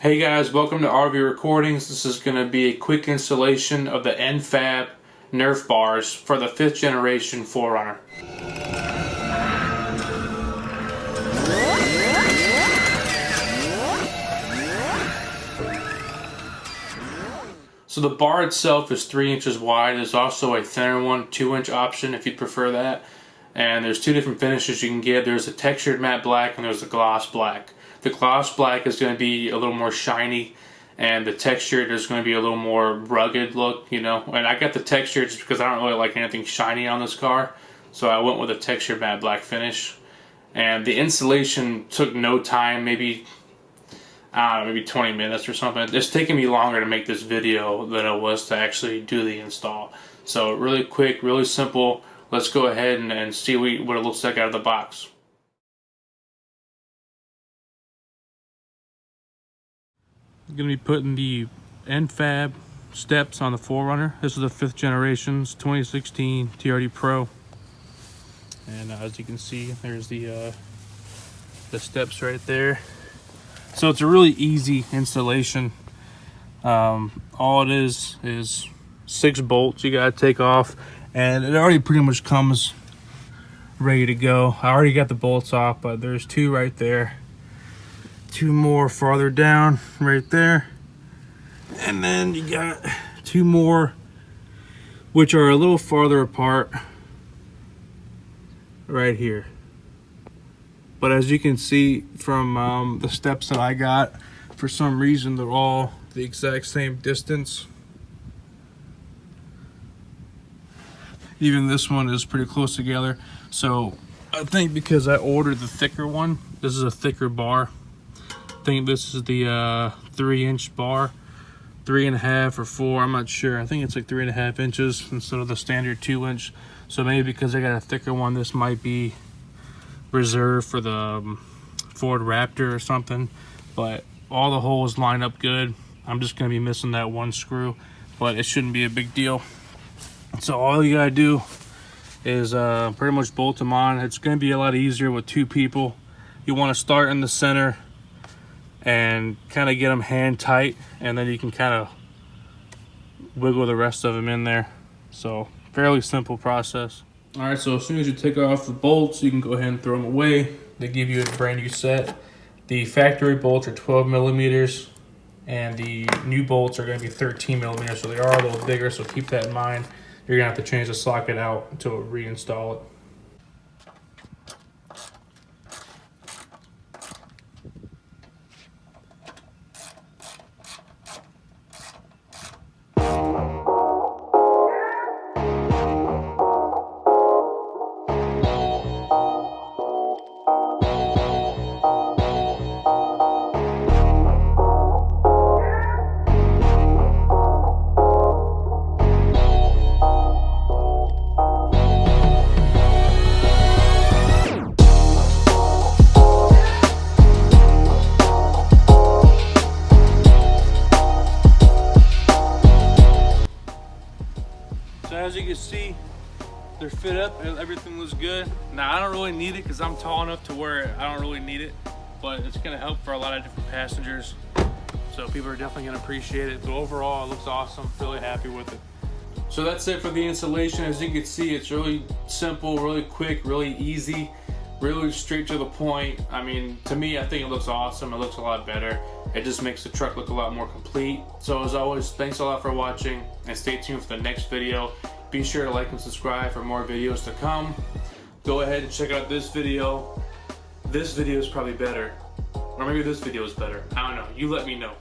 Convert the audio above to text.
Hey guys, welcome to RVrecordings. This is going to be a quick installation of the N-fab Nerf bars for the 5th generation 4Runner. So the bar itself is 3 inches wide. There's also a thinner one, 2-inch option if you'd prefer that. And there's two different finishes you can get. There's a textured matte black and there's a gloss black. The gloss black is going to be a little more shiny, and the textured is going to be a little more rugged look, you know. And I got the textured just because I don't really like anything shiny on this car, so I went with a textured matte black finish. And the installation took no time, maybe 20 minutes or something. It's taking me longer to make this video than it was to actually do the install. So really quick, really simple. Let's go ahead and see what it looks like out of the box. I'm going to be putting the N-fab steps on the 4Runner. This is the 5th generation's 2016 TRD Pro. And as you can see, there's the steps right there. So it's a really easy installation. All it is 6 bolts you got to take off. And it already pretty much comes ready to go. I already got the bolts off, but there's 2 right there. 2 more farther down right there, and then you got 2 more which are a little farther apart right here. But as you can see from the steps that I got, for some reason they're all the exact same distance. Even this one is pretty close together. So I think because I ordered the thicker one, this is a thicker bar. I think this is the 3-inch bar, 3.5 or 4, I'm not sure. I think it's like 3.5 inches instead of the standard 2-inch. So maybe because I got a thicker one, this might be reserved for the Ford Raptor or something. But all the holes line up good. I'm just gonna be missing that 1 screw, but it shouldn't be a big deal. So all you gotta do is pretty much bolt them on. It's gonna be a lot easier with 2 people. You wanna start in the center and kind of get them hand tight, and then you can kind of wiggle the rest of them in there. So fairly simple process. All right, so as soon as you take off the bolts, you can go ahead and throw them away. They give you a brand new set. The factory bolts are 12 millimeters, and the new bolts are going to be 13 millimeters, so they are a little bigger, so keep that in mind. You're going to have to change the socket out to reinstall it. So as you can see, they're fit up and everything looks good. Now I don't really need it because I'm tall enough to where I don't really need it, but it's gonna help for a lot of different passengers. So people are definitely gonna appreciate it. But overall, it looks awesome, really happy with it. So that's it for the installation. As you can see, it's really simple, really quick, really easy, really straight to the point. I mean, to me, I think it looks awesome. It looks a lot better. It just makes the truck look a lot more complete. So as always, thanks a lot for watching, and stay tuned for the next video. Be sure to like and subscribe for more videos to come. Go ahead and check out this video. This video is probably better. Or maybe this video is better. I don't know. You let me know.